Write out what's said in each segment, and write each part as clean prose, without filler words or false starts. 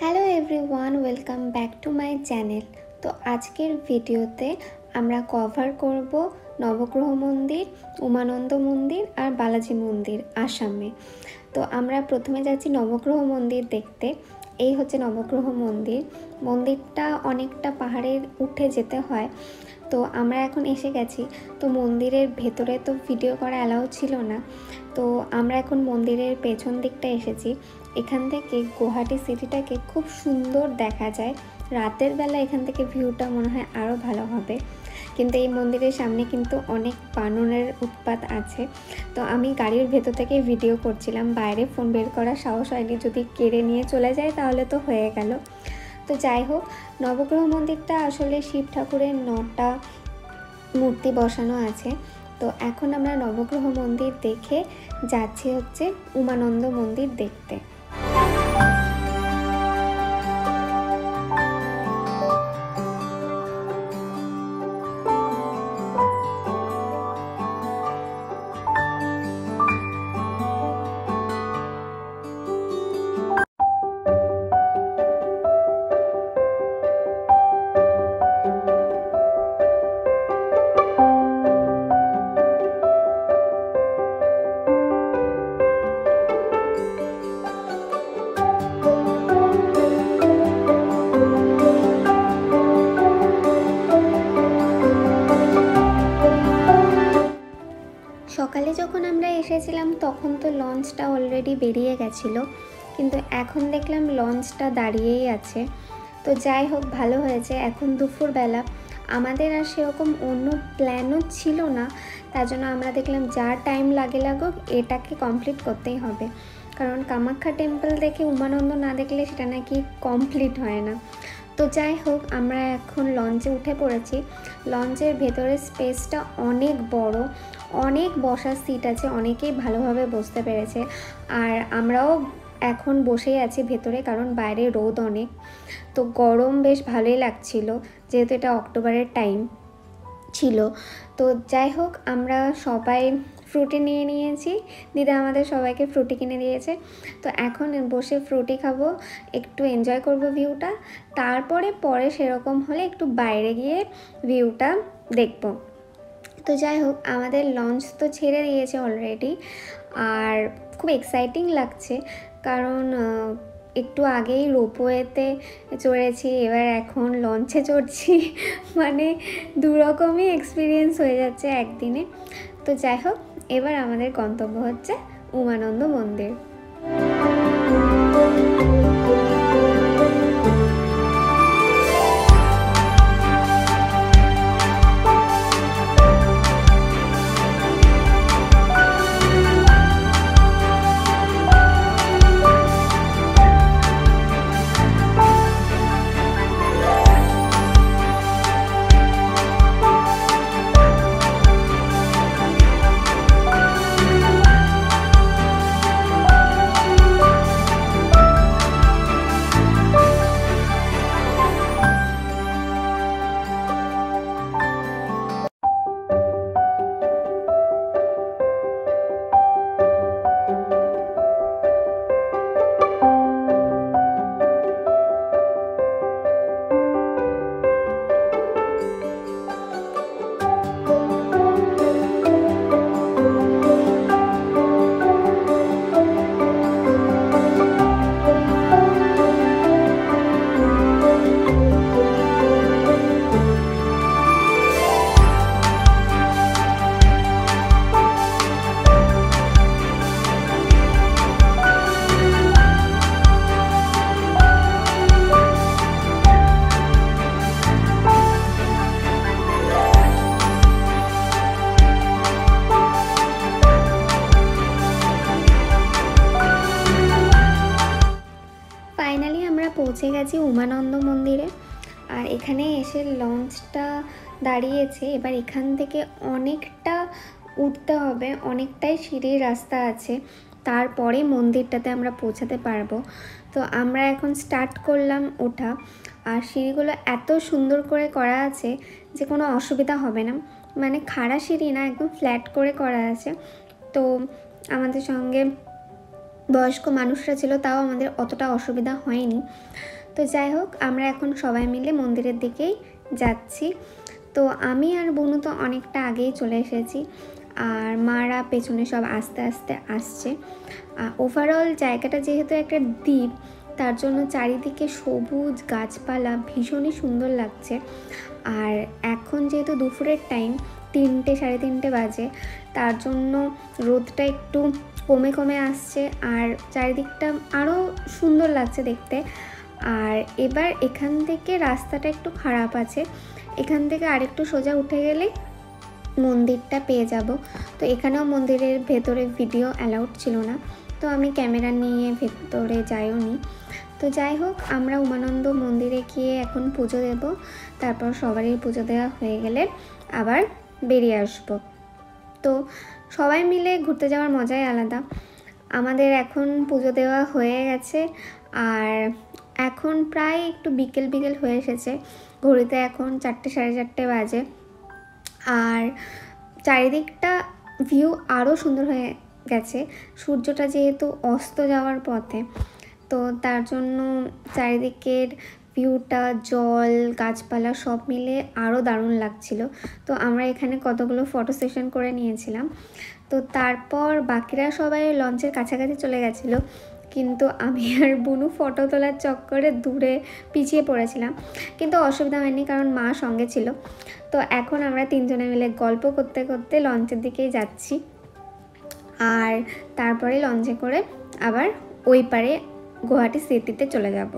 Hello everyone, welcome back to my channel. তো আজকের ভিডিওতে আমরা কভার করব নবগ্রহ মন্দির, উমানন্দ মন্দির আর বালাজি মন্দির আসামে। তো আমরা প্রথমে যাচ্ছি নবগ্রহ মন্দির দেখতে। এই হচ্ছে নবগ্রহ মন্দির। মন্দিরটা অনেকটা পাহাড়ের উঠে যেতে হয়। তো আমরা এখন এসে গেছি। তো মন্দিরের ভেতরে তো ভিডিও করা অ্যালাউ ছিল না। তো আমরা এখন মন্দিরের পেছন দিকটা এসেছি। এখান থেকে গুয়াহাটি সিটিটাকে খুব সুন্দর দেখা যায়। রাতের বেলা এখান থেকে ভিউটা মনে হয় আরও ভালো হবে, কিন্তু এই মন্দিরের সামনে কিন্তু অনেক বানরের উৎপাত আছে। তো আমি গাড়ির ভেতর থেকে ভিডিও করছিলাম, বাইরে ফোন বের করার সাহস হয়নি, যদি কেড়ে নিয়ে চলে যায় তাহলে তো হয়ে গেল। তো যাই হোক, নবগ্রহ মন্দিরটা আসলে শিব ঠাকুরের 9টা মূর্তি বসানো আছে। তো এখন আমরা নবগ্রহ মন্দির দেখে যাচ্ছি হচ্ছে উমানন্দ মন্দির দেখতে। সকালে যখন আমরা এসেছিলাম তখন তো লঞ্চটা অলরেডি বেরিয়ে গেছিলো, কিন্তু এখন দেখলাম লঞ্চটা দাঁড়িয়েই আছে। তো যাই হোক, ভালো হয়েছে। এখন দুপুরবেলা, আমাদের আর সেরকম অন্য প্ল্যানও ছিল না, তার জন্য আমরা দেখলাম যা টাইম লাগুক এটাকে কমপ্লিট করতেই হবে, কারণ কামাখ্যা টেম্পল দেখে উমানন্দ না দেখলে সেটা নাকি কমপ্লিট হয় না। তো যাই হোক, আমরা এখন লঞ্চে উঠে পড়েছি। লঞ্চের ভেতরের স্পেসটা অনেক বড়, অনেক বসার সিট আছে, অনেকেই ভালোভাবে বসতে পেরেছে। আর আমরাও এখন বসেই আছি ভেতরে, কারণ বাইরে রোদ অনেক, তো গরম বেশ ভালোই লাগছিল, যেহেতু এটা অক্টোবরের টাইম ছিল। তো যাই হোক, আমরা সবাই ফ্রুটি নিয়ে নিয়েছি। দিদা আমাদের সবাইকে ফ্রুটি কিনে দিয়েছে। তো এখন বসে ফ্রুটি খাবো, একটু এনজয় করব ভিউটা, পরে সেরকম হলে একটু বাইরে গিয়ে ভিউটা দেখব। তো যাই হোক, আমাদের লঞ্চ তো ছেড়ে দিয়েছে অলরেডি, আর খুব এক্সাইটিং লাগছে, কারণ একটু আগেই রোপওয়েতে চড়েছি, এবার এখন লঞ্চে চড়ছি। মানে দুরকমই এক্সপিরিয়েন্স হয়ে যাচ্ছে একদিনে। তো যাই হোক, এবার আমাদের গন্তব্য হচ্ছে উমানন্দ মন্দির। ফাইনালি আমরা পৌঁছে গেছি উমানন্দ মন্দিরে। আর এখানে এসে লঞ্চটা দাঁড়িয়েছে, এবার এখান থেকে অনেকটা উঠতে হবে, অনেকটাই সিঁড়ির রাস্তা আছে, তারপরে মন্দিরটাতে আমরা পৌঁছাতে পারবো। তো আমরা এখন স্টার্ট করলাম ওঠা। আর সিঁড়িগুলো এত সুন্দর করে করা আছে যে কোনো অসুবিধা হবে না, মানে খাড়া সিঁড়ি না, একদম ফ্ল্যাট করে করা আছে। তো আমাদের সঙ্গে বয়স্ক মানুষরা ছিল, তাও আমাদের অতটা অসুবিধা হয়নি। তো যাই হোক, আমরা এখন সবাই মিলে মন্দিরের দিকেই যাচ্ছি। তো আমি আর বনু তো অনেকটা আগেই চলে এসেছি, আর মারা পেছনে সব আস্তে আস্তে আসছে। ওভারঅল জায়গাটা যেহেতু একটা দ্বীপ, তার জন্য চারিদিকে সবুজ গাছপালা ভীষণই সুন্দর লাগছে। আর এখন যেহেতু দুপুরের টাইম, 3টে 3:30 বাজে, তার জন্য রোদটা একটু কমে কমে আসছে আর চারিদিকটা আরও সুন্দর লাগছে দেখতে। আর এবার এখান থেকে রাস্তাটা একটু খারাপ আছে, এখান থেকে আরেকটু সোজা উঠে গেলে মন্দিরটা পেয়ে যাব। তো এখানেও মন্দিরের ভেতরে ভিডিও অ্যালাউড ছিল না, তো আমি ক্যামেরা নিয়ে ভেতরে যাইও নি। তো যাই হোক, আমরা উমানন্দ মন্দিরে গিয়ে এখন পুজো দেব, তারপর সবারই পুজো দেওয়া হয়ে গেলে আবার বেরিয়ে আসব। তো সবাই মিলে ঘুরতে যাওয়ার মজাই আলাদা। আমাদের এখন পুজো দেওয়া হয়ে গেছে, আর এখন প্রায় একটু বিকেল বিকেল হয়ে এসেছে, ঘড়িতে এখন 4টে 4:30 বাজে। আর চারিদিকটা ভিউ আরও সুন্দর হয়ে গেছে, সূর্যটা যেহেতু অস্ত যাওয়ার পথে, তো তার জন্য চারিদিকের ভিউটা, জল, গাছপালা সব মিলে আরও দারুণ লাগছিল। তো আমরা এখানে কতগুলো ফটো সেশন করে নিয়েছিলাম। তো তারপর বাকিরা সবাই লঞ্চের কাছাকাছি চলে গেছিলো, কিন্তু আমি আর বুনু ফটো তোলার চক্করে দূরে পিছিয়ে পড়েছিলাম, কিন্তু অসুবিধা হয়নি কারণ মা সঙ্গে ছিল। তো এখন আমরা 3জনে মিলে গল্প করতে করতে লঞ্চের দিকেই যাচ্ছি, আর তারপরে লঞ্চে করে আবার ওই পারে গুয়াহাটি সিটিতে চলে যাব।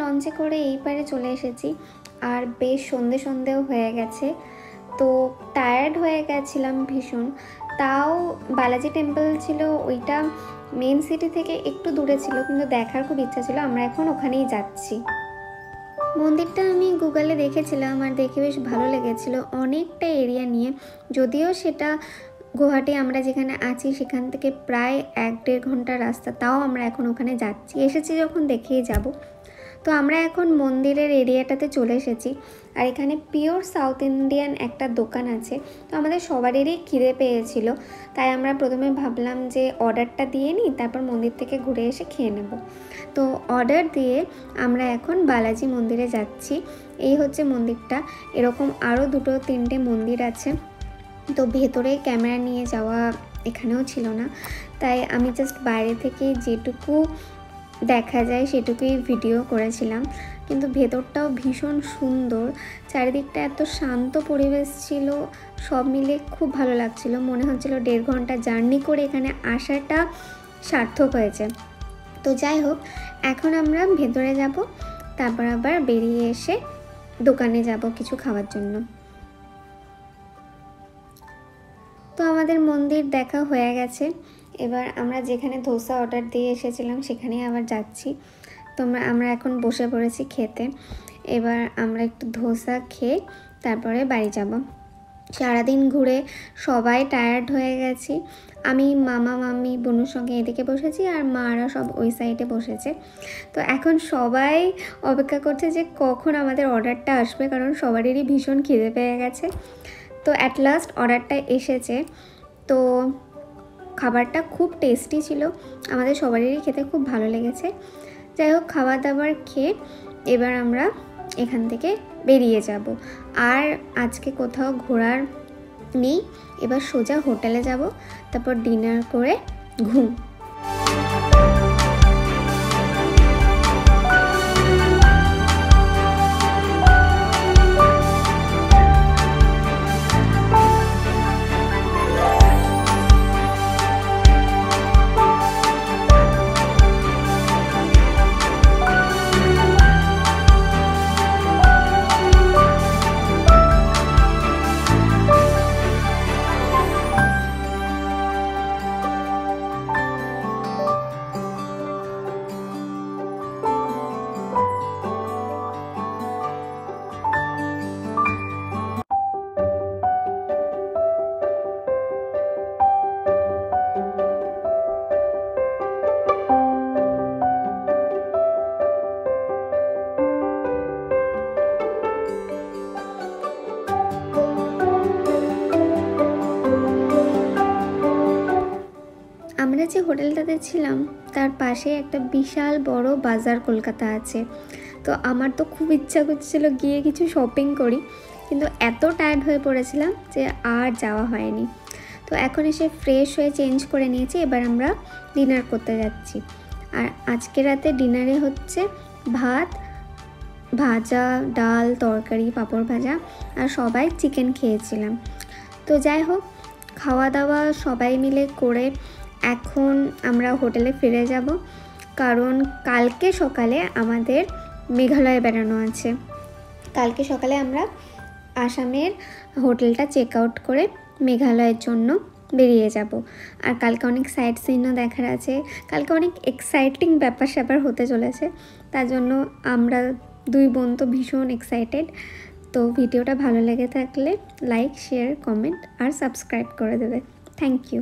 লঞ্চে করে এই পারে চলে এসেছি, আর বেশ সন্ধে সন্ধেও হয়ে গেছে। তো টায়ার্ড হয়ে গেছিলাম ভীষণ, তাও বালাজি টেম্পল ছিল, ওইটা মেন সিটি থেকে একটু দূরে ছিল, কিন্তু দেখার খুব ইচ্ছা ছিল, আমরা এখন ওখানেই যাচ্ছি। মন্দিরটা আমি গুগলে দেখেছিলাম আর দেখে বেশ ভালো লেগেছিল, অনেকটা এরিয়া নিয়ে, যদিও সেটা গুয়াহাটি আমরা যেখানে আছি সেখান থেকে প্রায় 1-1.5 ঘন্টা রাস্তা, তাও আমরা এখন ওখানে যাচ্ছি, এসেছি যখন দেখেই যাব। তো আমরা এখন মন্দিরের এরিয়াটাতে চলে এসেছি, আর এখানে পিওর সাউথ ইন্ডিয়ান একটা দোকান আছে। তো আমাদের সবারই খিদে পেয়েছিল, তাই আমরা প্রথমে ভাবলাম যে অর্ডারটা দিয়ে নিই, তারপর মন্দির থেকে ঘুরে এসে খেয়ে নেব। তো অর্ডার দিয়ে আমরা এখন বালাজি মন্দিরে যাচ্ছি। এই হচ্ছে মন্দিরটা, এরকম আরও 2-3টে মন্দির আছে। তো ভেতরে ক্যামেরা নিয়ে যাওয়া এখানেও ছিল না, তাই আমি জাস্ট বাইরে থেকে যেটুকু দেখা যায় সেটুকুই ভিডিও করেছিলাম। কিন্তু ভেতরটাও ভীষণ সুন্দর, চারিদিকটা এত শান্ত পরিবেশ ছিল, সব মিলে খুব ভালো লাগছিল, মনে হচ্ছিল 1.5 ঘন্টা জার্নি করে এখানে আসাটা সার্থক হয়েছে। তো যাই হোক, এখন আমরা ভেতরে যাব, তারপর আবার বেরিয়ে এসে দোকানে যাব কিছু খাওয়ার জন্য। তো আমাদের মন্দির দেখা হয়ে গেছে, এবার আমরা যেখানে ধোসা অর্ডার দিয়ে এসেছিলাম সেখানেই আবার যাচ্ছি। তো আমরা এখন বসে পড়েছি খেতে, এবার আমরা একটু ধোসা খেয়ে তারপরে বাড়ি যাব। সারাদিন ঘুরে সবাই টায়ার্ড হয়ে গেছি, আমি মামা মামি বোনের সঙ্গে এদিকে বসেছি, আর মারা সব ওই সাইডে বসেছে। তো এখন সবাই অপেক্ষা করছে যে কখন আমাদের অর্ডারটা আসবে, কারণ সবারই ভীষণ খিদে পেয়ে গেছে। তো অ্যাট লাস্ট অর্ডারটা এসেছে। তো খাবারটা খুব টেস্টি ছিল, আমাদের সবারই খেতে খুব ভালো লেগেছে। যাই হোক, খাবার দাবার খেয়ে এবার আমরা এখান থেকে বেরিয়ে যাব, আর আজকে কোথাও ঘোরার নেই, এবার সোজা হোটেলে যাব, তারপর ডিনার করে ঘুম। যে হোটেলটাতে ছিলাম তার পাশে একটা বিশাল বড় বাজার কলকাতা আছে। তো আমার তো খুব ইচ্ছা করছিল গিয়ে কিছু শপিং করি, কিন্তু এত টায়ার্ড হয়ে পড়েছিলাম যে আর যাওয়া হয়নি। তো এখন এসে ফ্রেশ হয়ে চেঞ্জ করে নিয়েছি, এবার আমরা ডিনার করতে যাচ্ছি। আর আজকে রাতে ডিনারে হচ্ছে ভাত, ভাজা, ডাল, তরকারি, পাঁপড় ভাজা, আর সবাই চিকেন খেয়েছিলাম। তো যাই হোক, খাওয়া দাওয়া সবাই মিলে করে এখন আমরা হোটেলে ফিরে যাব, কারণ কালকে সকালে আমাদের মেঘালয়ে বেড়ানো আছে। কালকে সকালে আমরা আসামের হোটেলটা চেক আউট করে মেঘালয়ের জন্য বেরিয়ে যাব। আর কালকে অনেক সাইট সিনও দেখার আছে, কালকে অনেক এক্সাইটিং ব্যাপার স্যাপার হতে চলেছে। তার জন্য আমরা দুই বোন তো ভীষণ এক্সাইটেড। তো ভিডিওটা ভালো লেগে থাকলে লাইক, শেয়ার, কমেন্ট আর সাবস্ক্রাইব করে দেবে। Thank you.